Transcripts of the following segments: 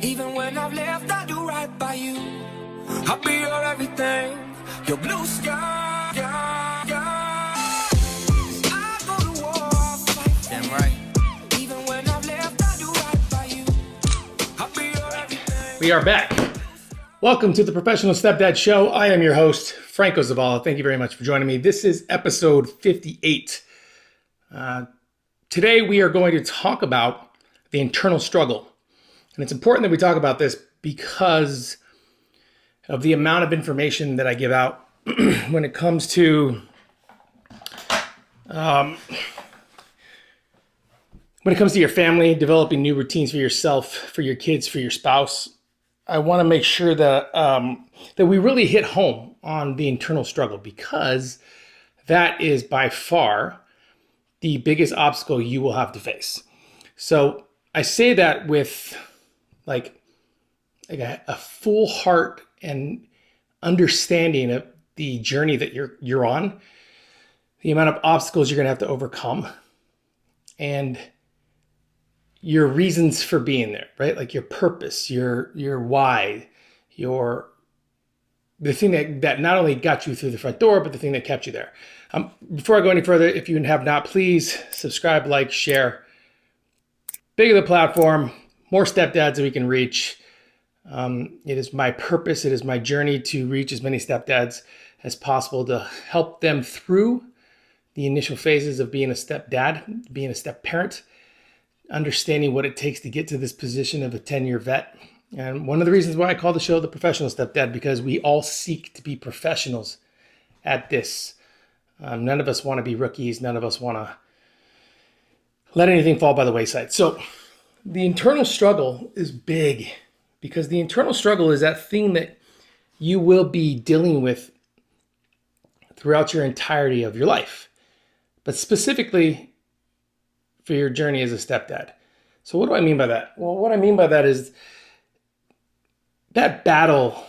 Even when I've left, I do right by you. I'll be your everything, your blue sky. I go to war, I'll fight. Damn right. Even when I've left, I do right by you. I'll be your everything. We are back. Welcome to the Professional Stepdad Show. I am your host, Franco Zavala. Thank you very much for joining me. This is episode 58. Today we are going to talk about the internal struggle. And it's important that we talk about this because of the amount of information that I give out when it comes to your family, developing new routines for yourself, for your kids, for your spouse. I want to make sure that that we really hit home on the internal struggle, because that is by far the biggest obstacle you will have to face. So I say that with like a full heart and understanding of the journey that you're on, the amount of obstacles you're going to have to overcome, and your reasons for being there, right? Like your purpose, your why, the thing that not only got you through the front door, but the thing that kept you there. Before I go any further, if you have not, please subscribe, like, share. Bigger the platform, more stepdads that we can reach. It is my purpose, it is my journey to reach as many stepdads as possible to help them through the initial phases of being a stepdad, being a step parent, understanding what it takes to get to this position of a 10-year vet. And one of the reasons why I call the show The Professional Stepdad, because we all seek to be professionals at this. None of us want to be rookies. None of us want to let anything fall by the wayside. So the internal struggle is big, because the internal struggle is that thing that you will be dealing with throughout your entirety of your life, but specifically for your journey as a stepdad. So what do I mean by that? Well, what I mean by that is that battle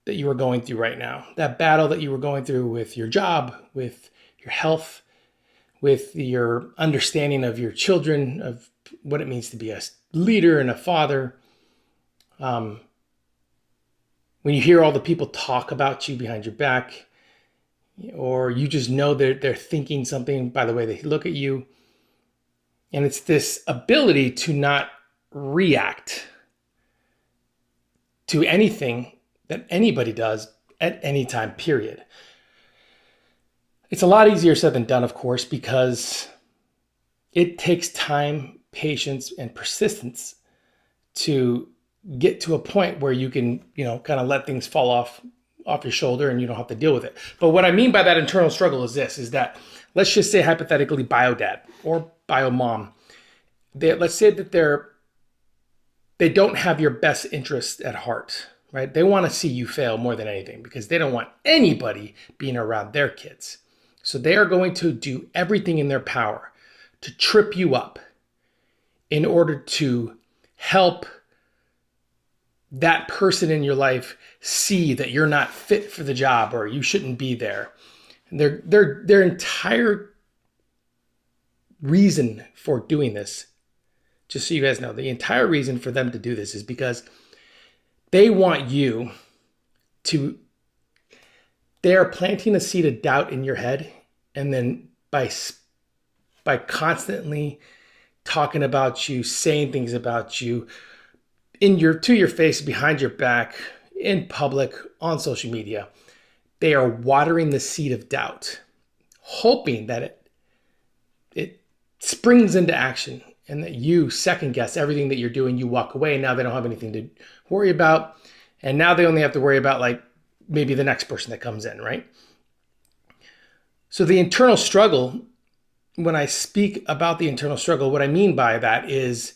that you are going through right now, that battle that you were going through with your job, with your health, with your understanding of your children, of what it means to be a leader and a father. When you hear all the people talk about you behind your back, or you just know that they're thinking something by the way they look at you. And it's this ability to not react to anything that anybody does at any time, period. It's a lot easier said than done, of course, because it takes time, patience, and persistence to get to a point where you can, kind of let things fall off your shoulder and you don't have to deal with it. But what I mean by that internal struggle is this, is that let's just say hypothetically bio dad or bio mom, let's say that they don't have your best interest at heart, right? They want to see you fail more than anything, because they don't want anybody being around their kids. So they are going to do everything in their power to trip you up in order to help that person in your life see that you're not fit for the job or you shouldn't be there. And their entire reason for doing this, just so you guys know, the entire reason for them to do this is because they want you to, they are planting a seed of doubt in your head. And then by constantly talking about you, saying things about you to your face, behind your back, in public, on social media, they are watering the seed of doubt, hoping that it springs into action and that you second guess everything that you're doing. You walk away, and now they don't have anything to worry about. And now they only have to worry about like maybe the next person that comes in, right? So the internal struggle, when I speak about the internal struggle, what I mean by that is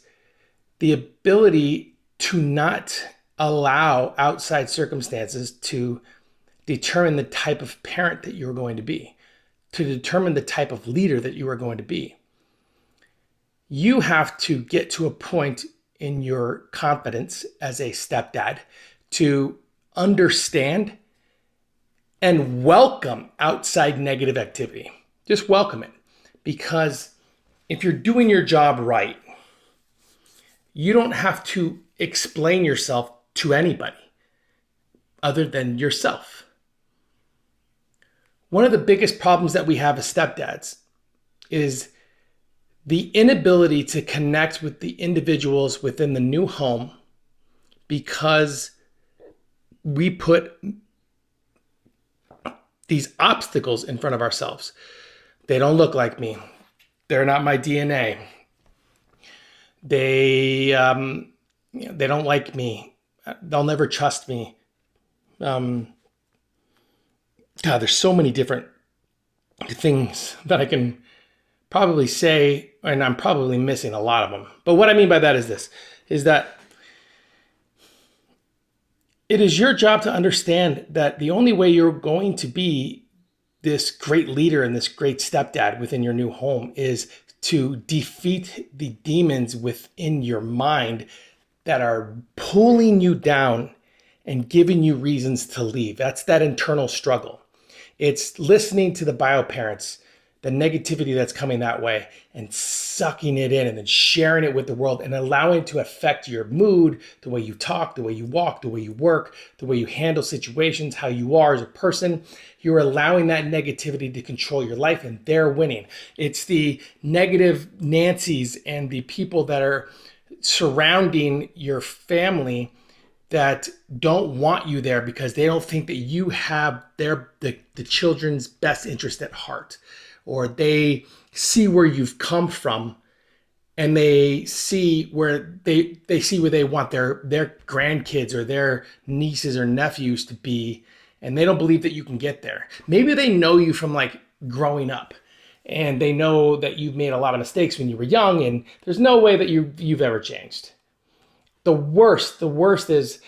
the ability to not allow outside circumstances to determine the type of parent that you're going to be, to determine the type of leader that you are going to be. You have to get to a point in your confidence as a stepdad to understand and welcome outside negative activity. Just welcome it. Because if you're doing your job right, you don't have to explain yourself to anybody other than yourself. One of the biggest problems that we have as stepdads is the inability to connect with the individuals within the new home because we put these obstacles in front of ourselves. They don't look like me. They're not my DNA. They don't like me. They'll never trust me. God, there's so many different things that I can probably say, and I'm probably missing a lot of them. But what I mean by that is this, is that it is your job to understand that the only way you're going to be this great leader and this great stepdad within your new home is to defeat the demons within your mind that are pulling you down and giving you reasons to leave. That's that internal struggle. It's listening to the bio parents, the negativity that's coming that way, and sucking it in and then sharing it with the world and allowing it to affect your mood, the way you talk, the way you walk, the way you work, the way you handle situations, how you are as a person. You're allowing that negativity to control your life, and they're winning. It's the negative Nancys and the people that are surrounding your family that don't want you there because they don't think that you have the children's best interest at heart, or they see where you've come from and they see where they want their grandkids or their nieces or nephews to be, and they don't believe that you can get there. Maybe they know you from like growing up, and they know that you've made a lot of mistakes when you were young, and there's no way that you've ever changed. The worst is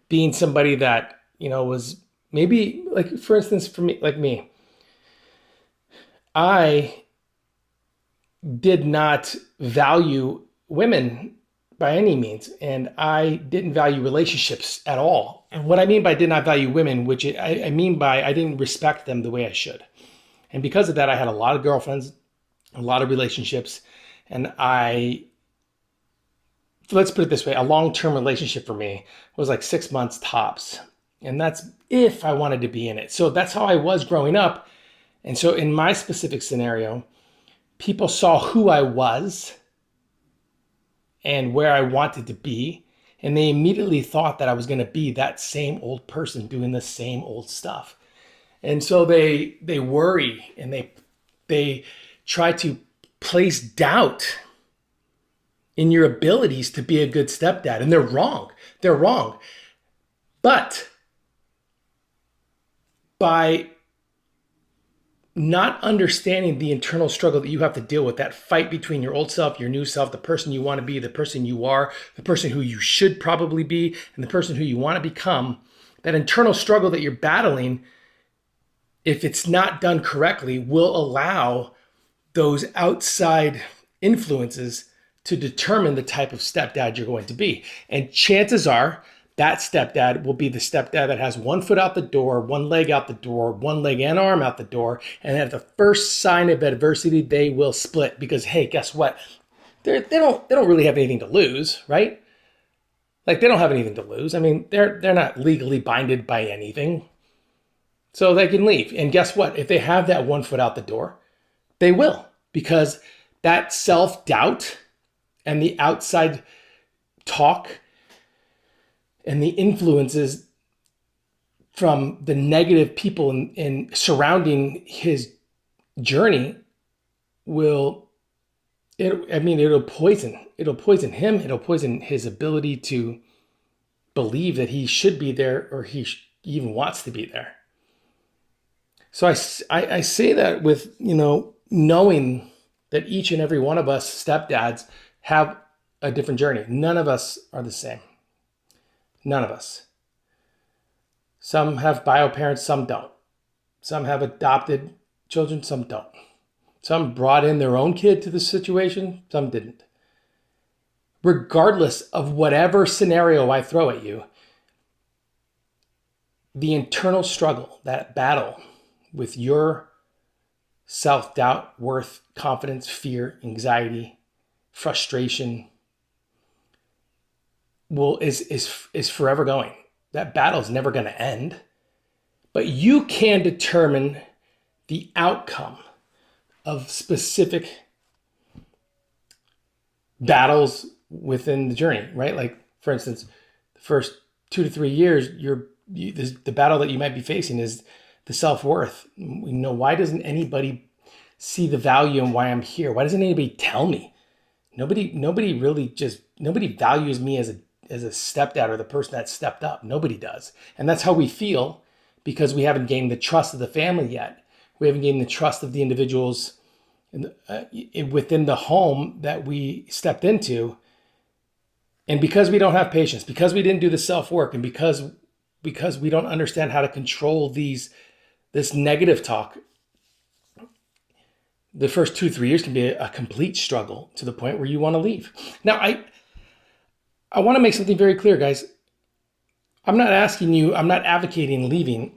being somebody that, was maybe, like, for instance, for me, like me, I did not value women by any means, and I didn't value relationships at all. And what I mean by did not value women, which I mean by I didn't respect them the way I should. And because of that, I had a lot of girlfriends, a lot of relationships, and let's put it this way, a long-term relationship for me was like 6 months tops. And that's if I wanted to be in it. So that's how I was growing up. And so in my specific scenario, people saw who I was and where I wanted to be, and they immediately thought that I was going to be that same old person doing the same old stuff. And so they worry, and they try to place doubt in your abilities to be a good stepdad. And they're wrong. They're wrong. But by not understanding the internal struggle that you have to deal with, that fight between your old self, your new self, the person you want to be, the person you are, the person who you should probably be, and the person who you want to become, that internal struggle that you're battling, if it's not done correctly, will allow those outside influences to determine the type of stepdad you're going to be. And chances are that stepdad will be the stepdad that has 1 foot out the door, 1 leg out the door, 1 leg and arm out the door. And at the first sign of adversity, they will split because, hey, guess what? They don't really have anything to lose, right? Like, they don't have anything to lose. I mean, they're not legally binded by anything. So they can leave. And guess what? If they have that 1 foot out the door, they will, because that self-doubt and the outside talk and the influences from the negative people in surrounding his journey it'll poison him. It'll poison his ability to believe that he should be there, or he even wants to be there. So I say that with, knowing that each and every one of us stepdads have a different journey. None of us are the same. None of us. Some have bio parents, some don't. Some have adopted children, some don't. Some brought in their own kid to the situation, some didn't. Regardless of whatever scenario I throw at you, the internal struggle, that battle with your self-doubt, worth, confidence, fear, anxiety, frustration, is forever going. That battle's never going to end. But you can determine the outcome of specific battles within the journey, right? Like, for instance, the first 2 to 3 years, the battle that you might be facing is the self-worth. Why doesn't anybody see the value in why I'm here? Why doesn't anybody tell me? Nobody values me as a stepdad or the person that stepped up. Nobody does. And that's how we feel because we haven't gained the trust of the family yet. We haven't gained the trust of the individuals within the home that we stepped into. And because we don't have patience, because we didn't do the self-work, and because we don't understand how to control this negative talk, the first 2-3 years can be a complete struggle to the point where you want to leave. Now, I want to make something very clear, guys. I'm not advocating leaving.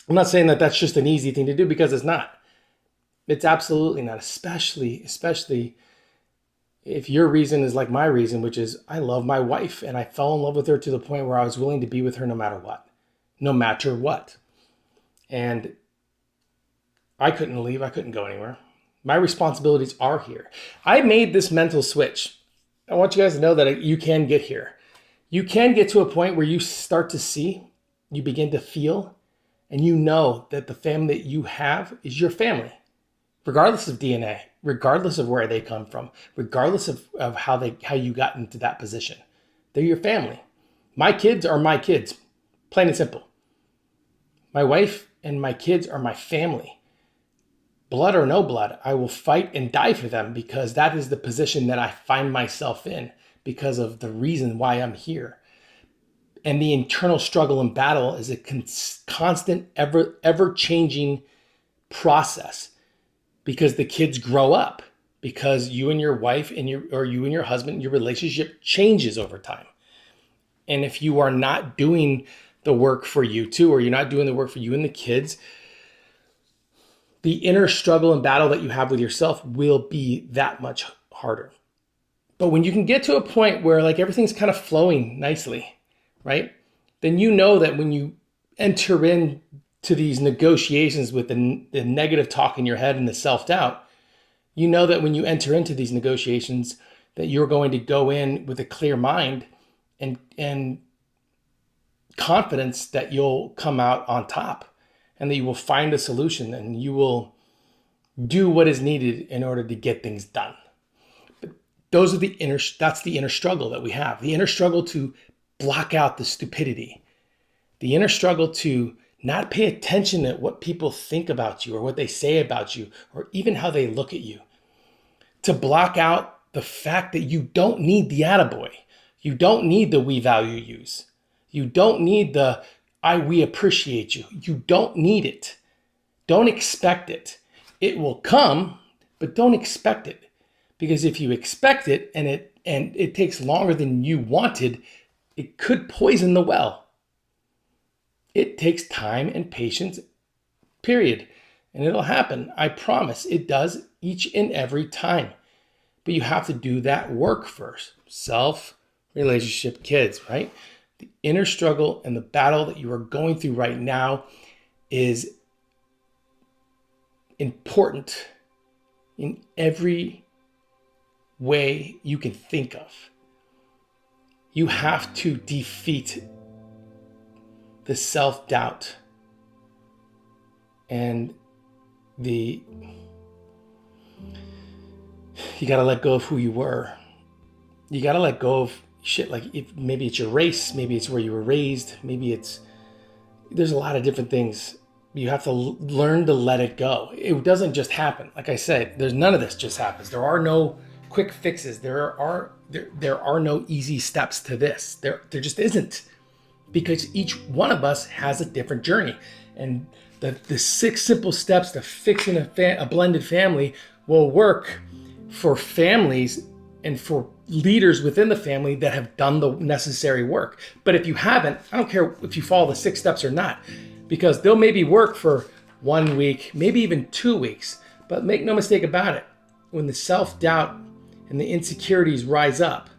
I'm not saying that that's just an easy thing to do, because it's not. It's absolutely not, especially if your reason is like my reason, which is I love my wife and I fell in love with her to the point where I was willing to be with her no matter what. And I couldn't leave. I couldn't go anywhere. My responsibilities are here. I made this mental switch. I want you guys to know that you can get here. You can get to a point where you start to see, you begin to feel, and you know that the family that you have is your family, regardless of DNA, regardless of where they come from, regardless of how you got into that position. They're your family. My kids are my kids, plain and simple. My wife and my kids are my family. Blood or no blood, I will fight and die for them, because that is the position that I find myself in because of the reason why I'm here. And the internal struggle and battle is a constant, ever-changing process, because the kids grow up, because you and your wife and you and your husband, your relationship changes over time. And if you are not doing the work for you too, or you're not doing the work for you and the kids, the inner struggle and battle that you have with yourself will be that much harder. But when you can get to a point where like everything's kind of flowing nicely, right? Then you know that when you enter into these negotiations with the negative talk in your head and the self-doubt, you know that when you enter into these negotiations that you're going to go in with a clear mind and confidence that you'll come out on top, and that you will find a solution and you will do what is needed in order to get things done. But that's the inner struggle that we have. The inner struggle to block out the stupidity. The inner struggle to not pay attention to what people think about you or what they say about you or even how they look at you. To block out the fact that you don't need the attaboy. You don't need the we value yous. You don't need the we appreciate you. You don't need it. Don't expect it. It will come, but don't expect it. Because if you expect it and it takes longer than you wanted, it could poison the well. It takes time and patience, period. And it'll happen. I promise it does each and every time. But you have to do that work first. Self, relationship, kids, right? The inner struggle and the battle that you are going through right now is important in every way you can think of. You have to defeat the self-doubt and you got to let go of who you were. You got to let go of shit, like maybe it's your race, maybe it's where you were raised, there's a lot of different things. You have to learn to let it go. It doesn't just happen. Like I said, none of this just happens. There are no quick fixes. There are no easy steps to this. There just isn't, because each one of us has a different journey. And the 6 simple steps to fixing a blended family will work for families and for leaders within the family that have done the necessary work. But if you haven't, I don't care if you follow the 6 steps or not, because they'll maybe work for 1 week, maybe even 2 weeks. But make no mistake about it, when the self-doubt and the insecurities rise up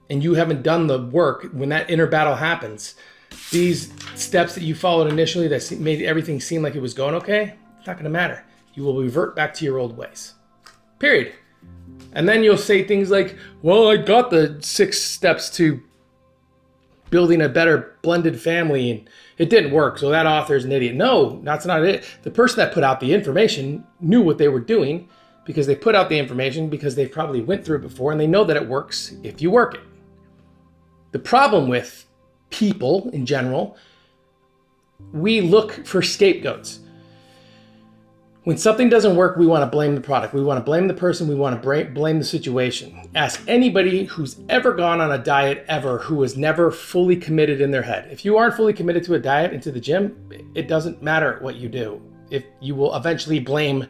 and you haven't done the work, when that inner battle happens, these steps that you followed initially that made everything seem like it was going okay, it's not going to matter. You will revert back to your old ways. Period. And then you'll say things like, well, I got the 6 steps to building a better blended family and it didn't work, so that author's an idiot. No, that's not it. The person that put out the information knew what they were doing, because they put out the information because they probably went through it before and they know that it works if you work it. The problem with people in general, we look for scapegoats. When something doesn't work, we want to blame the product. We want to blame the person. We want to blame the situation. Ask anybody who's ever gone on a diet ever who was never fully committed in their head. If you aren't fully committed to a diet and to the gym, it doesn't matter what you do. If you will eventually blame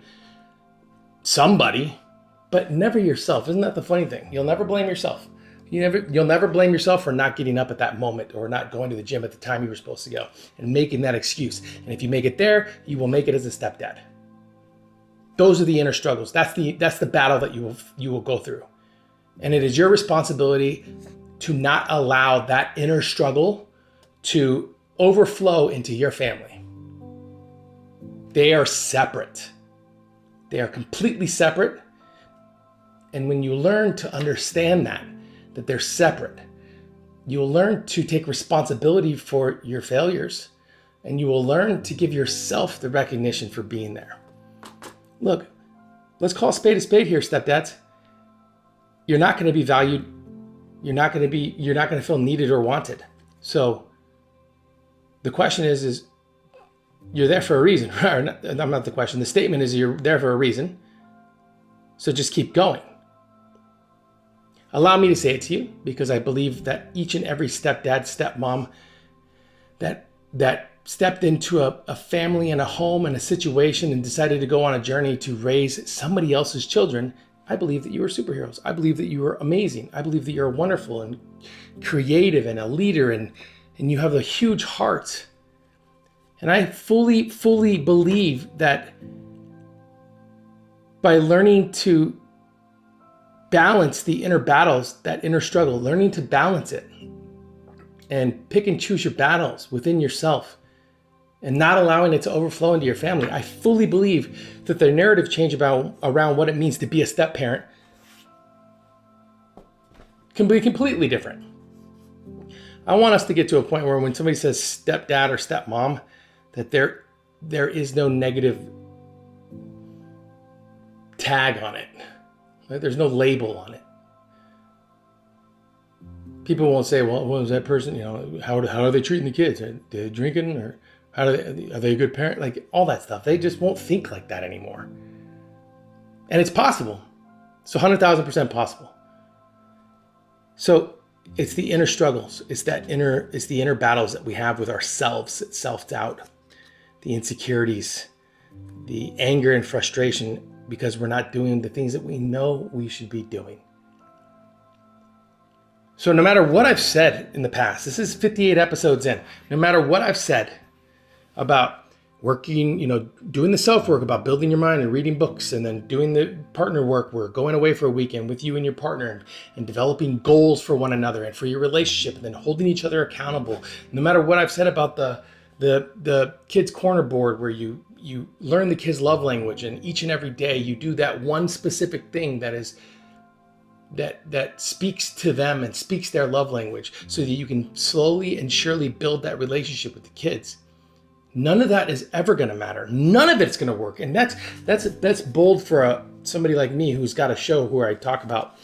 somebody, but never yourself. Isn't that the funny thing? You'll never blame yourself. You'll never blame yourself for not getting up at that moment or not going to the gym at the time you were supposed to go and making that excuse. And if you make it there, you will make it as a stepdad. Those are the inner struggles. That's the battle that you will go through. And it is your responsibility to not allow that inner struggle to overflow into your family. They are separate. They are completely separate. And when you learn to understand that they're separate, you'll learn to take responsibility for your failures, and you will learn to give yourself the recognition for being there. Look, let's call a spade here, stepdads. You're not going to be valued. You're not going to feel needed or wanted. So the question is you're there for a reason. Not the question. The statement is you're there for a reason. So just keep going. Allow me to say it to you, because I believe that each and every stepdad, stepmom that stepped into a family and a home and a situation and decided to go on a journey to raise somebody else's children, I believe that you are superheroes. I believe that you are amazing. I believe that you're wonderful and creative and a leader, and you have a huge heart. And I fully believe that by learning to balance the inner battles, that inner struggle, learning to balance it and pick and choose your battles within yourself and not allowing it to overflow into your family, I fully believe that the narrative change around what it means to be a step parent can be completely different. I want us to get to a point where when somebody says stepdad or stepmom, that there is no negative tag on it. There's no label on it. People won't say, well, what was that person? How are they treating the kids? Are they drinking, or are they a good parent? Like all that stuff. They just won't think like that anymore. And it's possible. It's 100,000% possible. So it's the inner struggles. It's the inner battles that we have with ourselves. It's self-doubt, the insecurities, the anger and frustration because we're not doing the things that we know we should be doing. So no matter what I've said in the past, this is 58 episodes in, no matter what I've said about working, doing the self-work, about building your mind and reading books, and then doing the partner work, we're going away for a weekend with you and your partner and developing goals for one another and for your relationship, and then holding each other accountable. No matter what I've said about the kids corner board, where you learn the kids' love language, and each and every day you do that one specific thing that speaks to them and speaks their love language, so that you can slowly and surely build that relationship with the kids. None of that is ever going to matter. None of it's going to work. And that's bold for somebody like me who's got a show where I talk about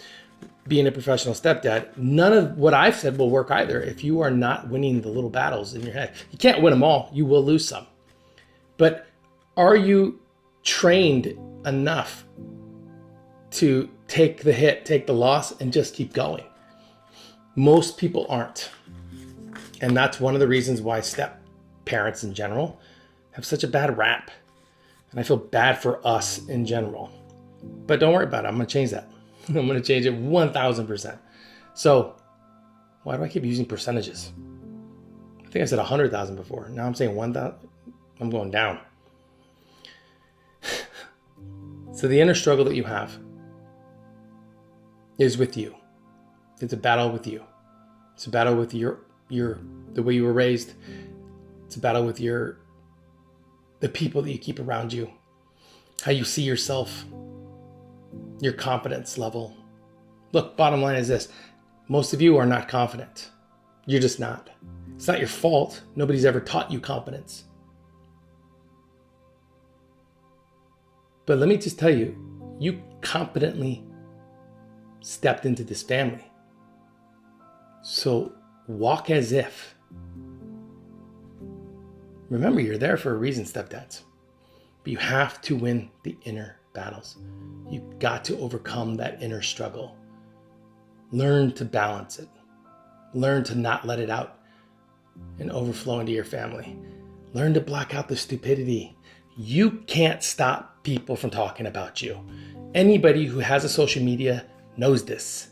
being a professional stepdad. None of what I've said will work either if you are not winning the little battles in your head. You can't win them all. You will lose some. But are you trained enough to take the hit, take the loss, and just keep going? Most people aren't. And that's one of the reasons why step parents in general have such a bad rap. And I feel bad for us in general. But don't worry about it. I'm going to change that. I'm going to change it 1,000%. So why do I keep using percentages? I think I said 100,000 before. Now I'm saying 1,000. I'm going down. So the inner struggle that you have is with you. It's a battle with you. It's a battle with your the way you were raised. It's a battle with the people that you keep around you, how you see yourself, your confidence level. Look, bottom line is this. Most of you are not confident. You're just not. It's not your fault. Nobody's ever taught you confidence. But let me just tell you, you competently stepped into this family. So walk as if. Remember, you're there for a reason, stepdads. But you have to win the inner battles. You've got to overcome that inner struggle. Learn to balance it. Learn to not let it out and overflow into your family. Learn to block out the stupidity. You can't stop people from talking about you. Anybody who has a social media knows this.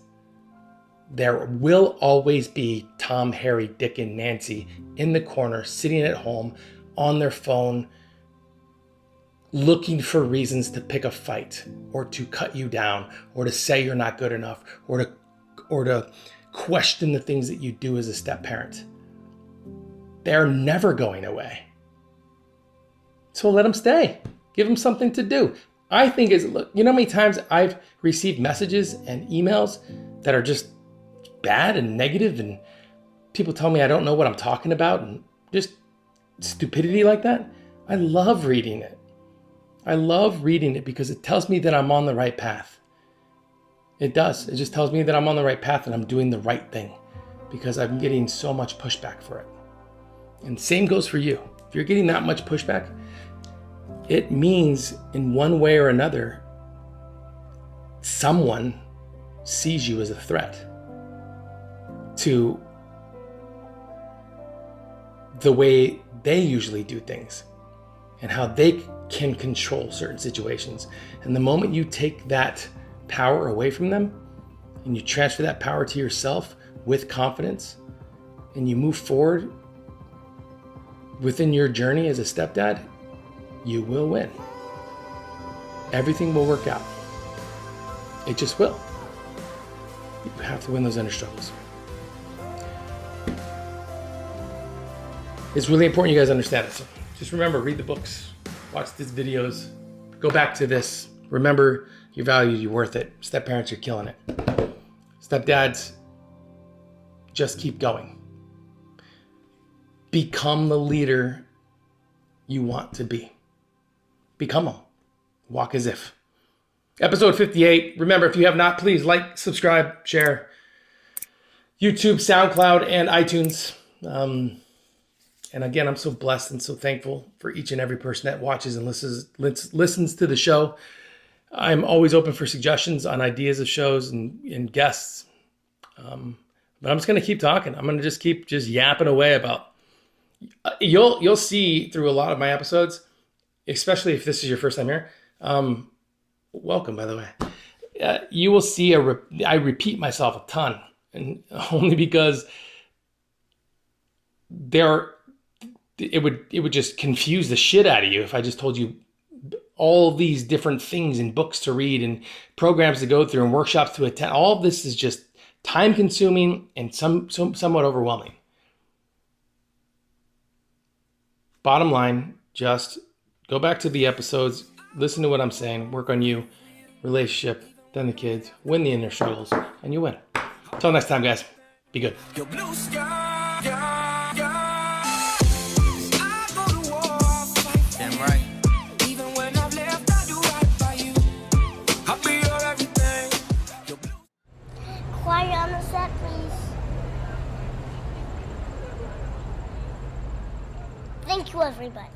There will always be Tom, Harry, Dick, and Nancy in the corner, sitting at home on their phone, looking for reasons to pick a fight or to cut you down or to say you're not good enough or to question the things that you do as a step parent. They're never going away. So let them stay. Give them something to do. I think look, you know how many times I've received messages and emails that are just bad and negative, and people tell me I don't know what I'm talking about and just stupidity like that? I love reading it. I love reading it because it tells me that I'm on the right path. It does. It just tells me that I'm on the right path and I'm doing the right thing because I'm getting so much pushback for it. And same goes for you. If you're getting that much pushback, it means in one way or another, someone sees you as a threat to the way they usually do things and how they can control certain situations. And the moment you take that power away from them and you transfer that power to yourself with confidence and you move forward within your journey as a stepdad, you will win. Everything will work out. It just will. You have to win those inner struggles. It's really important you guys understand it. So just remember, read the books, watch these videos, go back to this. Remember, you're valued, you're worth it. Step parents, you're killing it. Stepdads, just keep going. Become the leader you want to be. Become them. Walk as if. Episode 58. Remember, if you have not, please like, subscribe, share. YouTube, SoundCloud, and iTunes. And again, I'm so blessed and so thankful for each and every person that watches and listens to the show. I'm always open for suggestions on ideas of shows and guests. But I'm just going to keep talking. I'm going to just keep yapping away about. You'll see through a lot of my episodes, especially if this is your first time here. Welcome, by the way. You will see I repeat myself a ton, and only because it would just confuse the shit out of you if I just told you all these different things and books to read and programs to go through and workshops to attend. All of this is just time consuming and somewhat overwhelming. Bottom line, just go back to the episodes, listen to what I'm saying, work on you, relationship, then the kids, win the inner struggles, and you win. Until next time, guys, be good. Your blue sky, I go to war, I'll fight. Damn right. Even when I've left, I do right by you. I'll be your everything. Your blue Quiet on the set, please. Thank you, everybody.